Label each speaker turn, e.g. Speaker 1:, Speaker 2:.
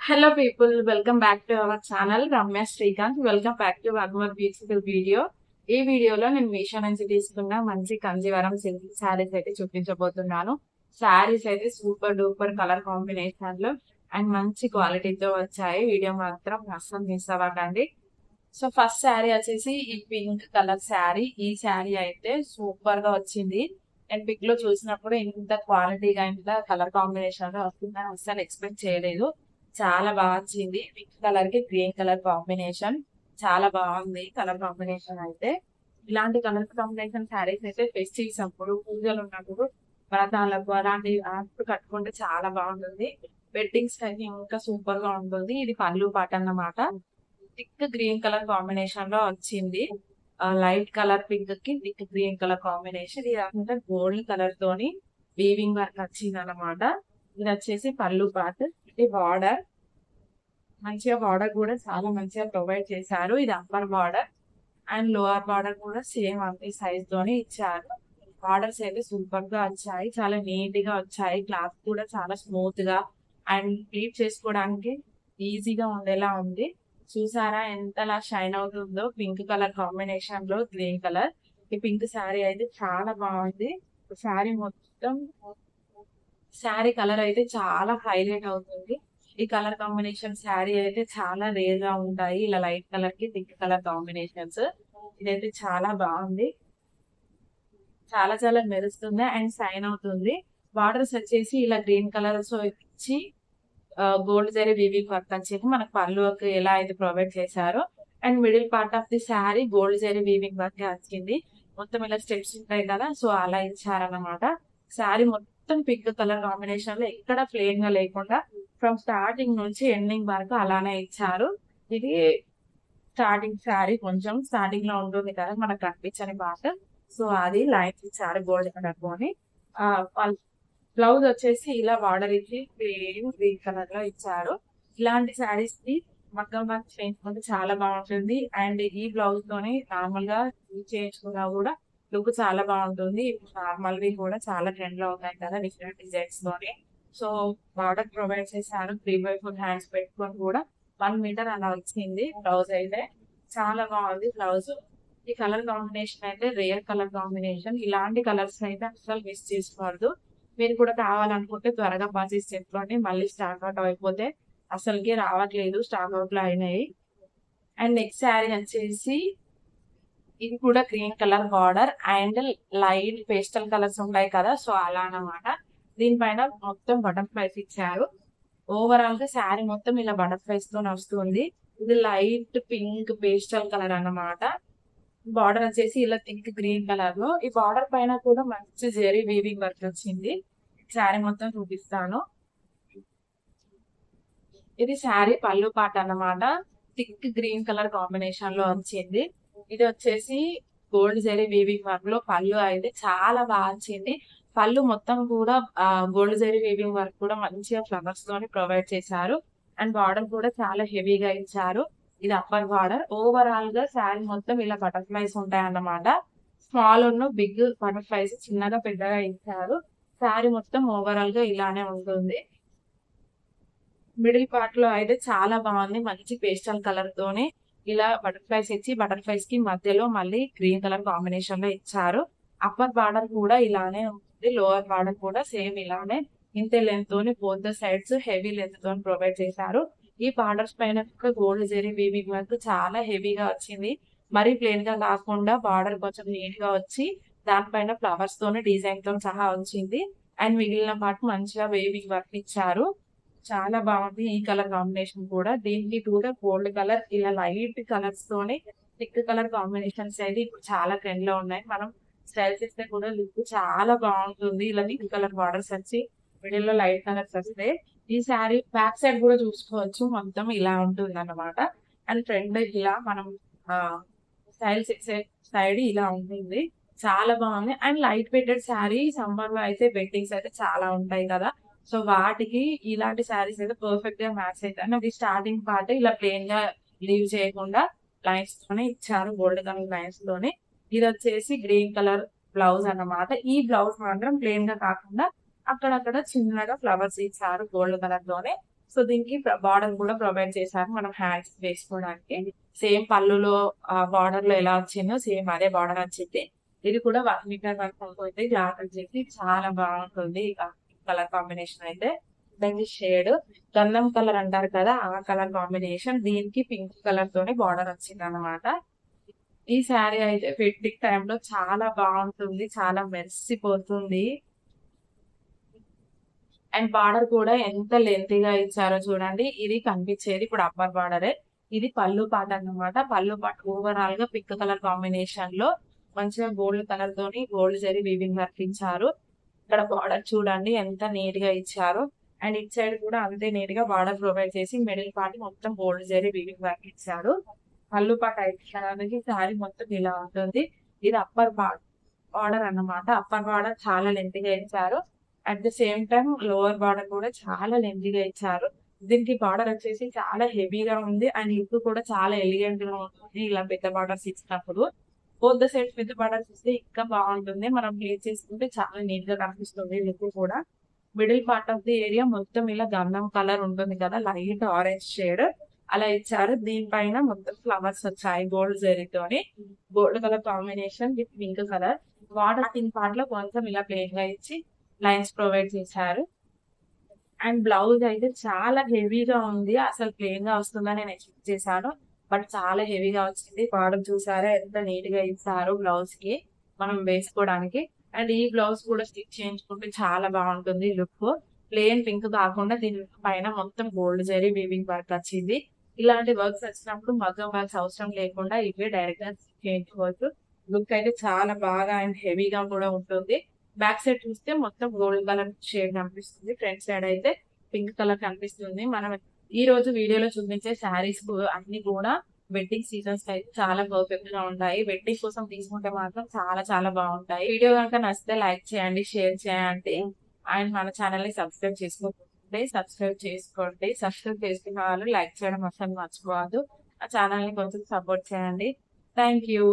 Speaker 1: Hello people, welcome back to our channel Ramya Srikanth. Welcome back to one more beautiful video. ఈ వీడియోలో నేను మీషో నుంచి తీసుకున్న మంచి కంజీవరం సిల్క్ శారీస్ అయితే చూపించబోతున్నాను. శారీస్ అయితే సూపర్ డూపర్ కలర్ కాంబినేషన్ లో అండ్ మంచి క్వాలిటీతో వచ్చాయి. వీడియో మాత్రం అస్సలు మిస్ అవ్వకండి. సో ఫస్ట్ శారీ వచ్చేసి ఈ పింక్ కలర్ శారీ. ఈ శారీ అయితే సూపర్ గా వచ్చింది. అండ్ పిక్ లో చూసినప్పుడు ఇంత క్వాలిటీగా ఇంత కలర్ కాంబినేషన్ లో వస్తుందని అస్సలు ఎక్స్పెక్ట్ చేయలేదు. చాలా బాగా వచ్చింది. పింక్ కలర్ కి గ్రీన్ కలర్ కాంబినేషన్ చాలా బాగుంది. కలర్ కాంబినేషన్ అయితే ఇలాంటి కలర్ కాంబినేషన్ శారీస్ అయితే ఫెస్టివ్స్ అప్పుడు, పూజలు ఉన్నప్పుడు, వ్రతాలకు అలాంటి అప్పుడు కట్టుకుంటే చాలా బాగుంటుంది. వెడ్డింగ్స్ అయితే ఇంకా సూపర్ గా ఉంటుంది. ఇది పళ్ళు పాట అన్నమాట. థిక్ గ్రీన్ కలర్ కాంబినేషన్ లో వచ్చింది. లైట్ కలర్ పింక్ కి థిక్ గ్రీన్ కలర్ కాంబినేషన్. ఇది కాకుండా గోల్డ్ కలర్ తోని వీవింగ్ వర్క్ వచ్చింది అనమాట. ఇది వచ్చేసి పళ్ళు పార్ట్. ఇది బార్డర్ మంచిగా, బార్డర్ కూడా చాలా మంచిగా ప్రొవైడ్ చేశారు. ఇది upper border and lower border కూడా సేమ్ అంతే సైజ్ తోని ఇచ్చారు. బార్డర్స్ అయితే సూపర్ గా వచ్చాయి. చాలా నీట్ గా వచ్చాయి. క్లాత్ కూడా చాలా స్మూత్ గా అండ్ ప్లీట్ చేసుకోవడానికి ఈజీగా ఉండేలా ఉంది. చూసారా ఎంతలా షైన్ అవుతుందో పింక్ కలర్ కాంబినేషన్ లో గ్రీన్ కలర్. ఈ పింక్ శారీ అయితే చాలా బాగుంది. శారీ మొత్తం శారీ కలర్ అయితే చాలా హైలైట్ అవుతుంది. ఈ కలర్ కాంబినేషన్ శారీ అయితే చాలా రేర్ గా ఉంటాయి. ఇలా లైట్ కలర్ కి థిక్ కలర్ కాంబినేషన్స్. ఇదైతే చాలా బాగుంది. చాలా చాలా మెరుస్తుంది అండ్ షైన్ అవుతుంది. బార్డర్స్ వచ్చేసి ఇలా గ్రీన్ కలర్ సో ఇచ్చి గోల్డ్ జరీ వీవింగ్ వర్క్ వచ్చేసి మనకు పళ్ళుకి ఎలా అయితే ప్రొవైడ్ చేశారో and middle part of the sari gold zari weaving work వచ్చింది. మొత్తం ఇలా స్టెప్స్ ఉంటాయి కదా, సో అలా ఇచ్చారనమాట. శారీ మొత్తం పింక్ కలర్ కాంబినేషన్ లో ఎక్కడ ప్లెయిన్ గా లేకుండా ఫ్రమ్ స్టార్టింగ్ నుంచి ఎండింగ్ వరకు అలానే ఇచ్చారు. ఇది స్టార్టింగ్ శారీ కొంచెం స్టార్టింగ్ లో ఉంటుంది కదా మనకు కనిపించని పార్ట్, సో అది లైన్స్ ఇచ్చారు గోల్డ్ కలర్ తోని. బ్లౌజ్ వచ్చేసి ఇలా బార్డర్ ఇచ్చి ప్లెయిన్ గ్రీన్ కలర్ లో ఇచ్చారు. ఇలాంటి శారీస్ కి మగ్గం వర్క్ చేయించుకుంటే చాలా బాగుంటుంది. అండ్ ఈ బ్లౌజ్ తోని నార్మల్ గా చేయించుకున్నా కూడా లుక్ చాలా బాగుంటుంది. నార్మల్ వి కూడా చాలా ట్రెండ్ లో ఉన్నాయి కదా డిఫరెంట్ డిజైన్స్ తోని. సో బార్డర్ ప్రొవైడ్ చేశారు. 3/4 హ్యాండ్స్ పెట్టుకొని కూడా 1 మీటర్ అలా వచ్చింది. బ్లౌజ్ అయితే చాలా బాగుంది బ్లౌజ్. ఈ కలర్ కాంబినేషన్ అయితే రేర్ కలర్ కాంబినేషన్. ఇలాంటి కలర్స్ అయితే అసలు మిస్ చేసుకోవద్దు. మీరు కూడా కావాలనుకుంటే త్వరగా పర్చేస్ చేసుకోండి. మళ్ళీ స్టాక్ అవుట్ అయిపోతే అసలుకి రావట్లేదు, స్టాక్ అవుట్ లో అయినాయి. అండ్ నెక్స్ట్ శారీ వచ్చేసి ఇది కూడా green colour border and light pastel colours ఉంటాయి కదా, సో అలా అన్నమాట. దీనిపైన మొత్తం బటర్ఫ్లైస్ ఇచ్చారు. ఓవరాల్ గా శారీ మొత్తం ఇలా బటర్ఫ్లైస్ తో వస్తుంది. ఇది లైట్ పింక్ పేస్టల్ కలర్ అన్నమాట. బార్డర్ వచ్చేసి ఇలా థిక్ గ్రీన్ కలర్ లో. ఈ బార్డర్ పైన కూడా మంచి జెరీ వీవింగ్ వర్క్ వచ్చింది. శారీ మొత్తం చూపిస్తాను. ఇది శారీ పళ్ళు పాట అన్నమాట. థిక్ గ్రీన్ కలర్ కాంబినేషన్ లో వచ్చింది. ఇది వచ్చేసి గోల్డ్ జరీ వీవింగ్ వర్క్ లో పళ్ళు అయితే చాలా బాగా వచ్చింది. పళ్ళు మొత్తం కూడా గోల్డ్ జరీ వీవింగ్ వర్క్ కూడా మంచిగా ఫ్లవర్స్ తోని ప్రొవైడ్ చేశారు. అండ్ బార్డర్ కూడా చాలా హెవీగా ఇచ్చారు. ఇది అప్పర్ బార్డర్. ఓవరాల్ గా శారీ మొత్తం ఇలా బటర్ఫ్లైస్ ఉంటాయి అన్నమాట. స్మాల్ ఉన్న బిగ్ బటర్ఫ్లైస్ చిన్నగా పెద్దగా ఇచ్చారు. శారీ మొత్తం ఓవరాల్ గా ఇలానే ఉంటుంది. మిడిల్ పార్ట్ లో అయితే చాలా బాగుంది. మంచి పేస్టల్ కలర్ తోనే ఇలా బటర్ఫ్లైస్ ఇచ్చి బటర్ఫ్లైస్ కి మధ్యలో మళ్ళీ గ్రీన్ కలర్ కాంబినేషన్ లో ఇచ్చారు. అప్పర్ బార్డర్ కూడా ఇలానే ఉంటుంది. లోవర్ బార్డర్ కూడా సేమ్ ఇలానే ఇంతే లెంత్ తోని బోత్ సైడ్స్ హెవీ లెంత్ తోని ప్రొవైడ్ చేశారు. ఈ బార్డర్స్ పైన గోల్డ్ జరీ వీవింగ్ వర్క్ చాలా హెవీగా వచ్చింది. మరి ప్లేన్ గా కాకుండా బార్డర్ కొంచెం నీట్ గా వచ్చి దానిపైన ఫ్లవర్స్ తోని డిజైన్ తో సహా వచ్చింది. అండ్ మిగిలిన పార్ట్ మంచిగా వేవింగ్ వర్క్ ఇచ్చారు. చాలా బాగుంది ఈ కలర్ కాంబినేషన్ కూడా. దీనికి కూడా గోల్డ్ కలర్ ఇలా లైట్ కలర్స్ తోని థిక్ కలర్ కాంబినేషన్స్ అయితే ఇప్పుడు చాలా ట్రెండ్ లో ఉన్నాయి. మనం స్టైల్ చేస్తే కూడా లుక్ చాలా బాగుంటుంది. ఇలా థిక్ కలర్ బార్డర్స్ వచ్చి మిడిల్ లో లైట్ కలర్స్ వస్తే ఈ శారీ బ్యాక్ సైడ్ కూడా చూసుకోవచ్చు. మొత్తం ఇలా ఉంటుంది అన్నమాట. అండ్ ఫ్రంట్ ఇలా మనం స్టైల్ చేసే సైడ్ ఇలా ఉంటుంది. చాలా బాగుంది. And light weighted sari summer లో అయితే వెడ్డింగ్స్ అయితే చాలా ఉంటాయి కదా, సో వాటికి ఇలాంటి శారీస్ అయితే పర్ఫెక్ట్ గా మ్యాచ్ అవుతాయి. నాకు స్టార్టింగ్ పార్ట్ ఇలా ప్లెయిన్ గా లీవ్ చేయకుండా లైన్స్ తోనే ఇచ్చారు, గోల్డ్ కలర్ లైన్స్ తోనే. ఇది వచ్చేసి గ్రీన్ కలర్ బ్లౌజ్ అన్నమాట. ఈ బ్లౌజ్ మాత్రం ప్లెయిన్ గా కాకుండా అక్కడక్కడ చిన్నగా ఫ్లవర్స్ ఇచ్చారు గోల్డ్ కలర్ తోనే. సో దీనికి బార్డర్ కూడా ప్రొవైడ్ చేశారు మనం హ్యాండ్స్ వేసుకోవడానికి. సేమ్ పళ్ళులో బార్డర్ లో ఎలా వచ్చిందో సేమ్ అదే బార్డర్ వచ్చింది. ఇది కూడా 1 మీటర్ వరకు ఉంటుంది. క్లాత్ వచ్చేసి చాలా బాగుంటుంది. కలర్ కాంబినేషన్ అయితే దానికి షేడ్ గంధం కలర్ అంటారు కదా, ఆ కలర్ కాంబినేషన్. దీనికి పింక్ కలర్ తోనే బార్డర్ వచ్చింది అనమాట. ఈ శారీ అయితే వెడ్డింగ్ టైంలో చాలా బాగుంటుంది, చాలా మెరిసిపోతుంది. అండ్ బార్డర్ కూడా ఎంత లెంతీగా ఇచ్చారో చూడండి. ఇది కనిపించేది ఇప్పుడు అప్పర్ బార్డరే. ఇది పళ్ళు పాట అన్నమాట. పళ్ళు పాట ఓవరాల్ గా పింక్ కలర్ కాంబినేషన్ లో మంచిగా గోల్డ్ కలర్ తోని గోల్డ్ జరీ వీవింగ్ వర్క్ ఇచ్చారు. ఇక్కడ బార్డర్ చూడండి ఎంత నీట్ గా ఇచ్చారు. అండ్ ఇట్ సైడ్ కూడా అంతే నీట్ గా బార్డర్ ప్రొవైడ్ చేసి మిడిల్ పార్ట్ మొత్తం గోల్డ్ జరీ వీవింగ్ వర్క్ ఇచ్చారు. పళ్ళు పాట అయితే శారీ మొత్తం ఇలా ఉంటుంది. ఇది అప్పర్ బార్డర్ అన్నమాట. అప్పర్ బార్డర్ చాలా లెంత్ గా ఇచ్చారు. At the same time lower border కూడా చాలా లెంతీగా ఇచ్చారు. దీనికి బార్డర్ వచ్చేసి చాలా హెవీగా ఉంది అండ్ లుక్ కూడా చాలా ఎలిగెంట్ గా ఉంటుంది ఇలా పెద్ద బార్డర్స్ ఇచ్చినప్పుడు. బోత్ ద సైడ్స్ పెద్ద బార్డర్స్ ఇస్తే ఇంకా బాగుంటుంది. మనం ప్లేస్ చేసుకుంటే చాలా నీట్ గా కనిపిస్తుంది లుక్ కూడా. Middle part of the area మొత్తం ఇలా గంధం కలర్ ఉంటుంది కదా, లైట్ ఆరెంజ్ షేడ్ అలా ఇచ్చారు. దీనిపైన మొత్తం ఫ్లవర్స్ వచ్చాయి గోల్డ్ జరీతోని. Gold colour combination with pink colour. Water pink part లో కొంచెం ఇలా ప్లేన్ గా ఇచ్చి లైన్స్ ప్రొవైడ్ చేశారు. అండ్ బ్లౌజ్ అయితే చాలా హెవీగా ఉంది. అసలు ప్లెయిన్ గా వస్తుందని నేను ఎక్స్పెక్ట్ చేశాను, బట్ చాలా హెవీగా వచ్చింది. బార్డర్ చూసారా ఎంత నీట్ గా ఇస్తారు బ్లౌజ్ కి మనం వేసుకోవడానికి. అండ్ ఈ బ్లౌజ్ కూడా స్టిచ్ చేయించుకుంటే చాలా బాగుంటుంది లుక్. ప్లెయిన్ పింక్ కాకుండా దీని పైన మొత్తం గోల్డ్ జరీ వీవింగ్ వర్క్ వచ్చింది. ఇలాంటి వర్క్స్ వచ్చినప్పుడు మగ్గం వర్క్స్ అవసరం లేకుండా ఇవే డైరెక్ట్ గా స్టిచ్ చేయించుకోవచ్చు. లుక్ అయితే చాలా బాగా అండ్ హెవీగా కూడా ఉంటుంది. బ్యాక్ సైడ్ చూస్తే మొత్తం గోల్డ్ కలర్ షేడ్ కనిపిస్తుంది. ఫ్రంట్ సైడ్ అయితే పింక్ కలర్ కనిపిస్తుంది. మనం ఈ రోజు వీడియోలో చూపించే శారీస్ అన్ని కూడా వెడ్డింగ్ సీజన్స్ అయితే చాలా పర్ఫెక్ట్ గా ఉంటాయి. వెడ్డింగ్ కోసం తీసుకుంటే మాత్రం చాలా చాలా బాగుంటాయి. వీడియో కనుక నచ్చితే లైక్ చేయండి, షేర్ చేయండి అండ్ మన ఛానల్ ని సబ్స్క్రైబ్ చేసుకోండి. సబ్స్క్రైబ్ చేసుకున్న వాళ్ళు లైక్ చేయడం అసలు మర్చిపోవద్దు. ఆ ఛానల్ ని కొంచెం సపోర్ట్ చేయండి. Thank you.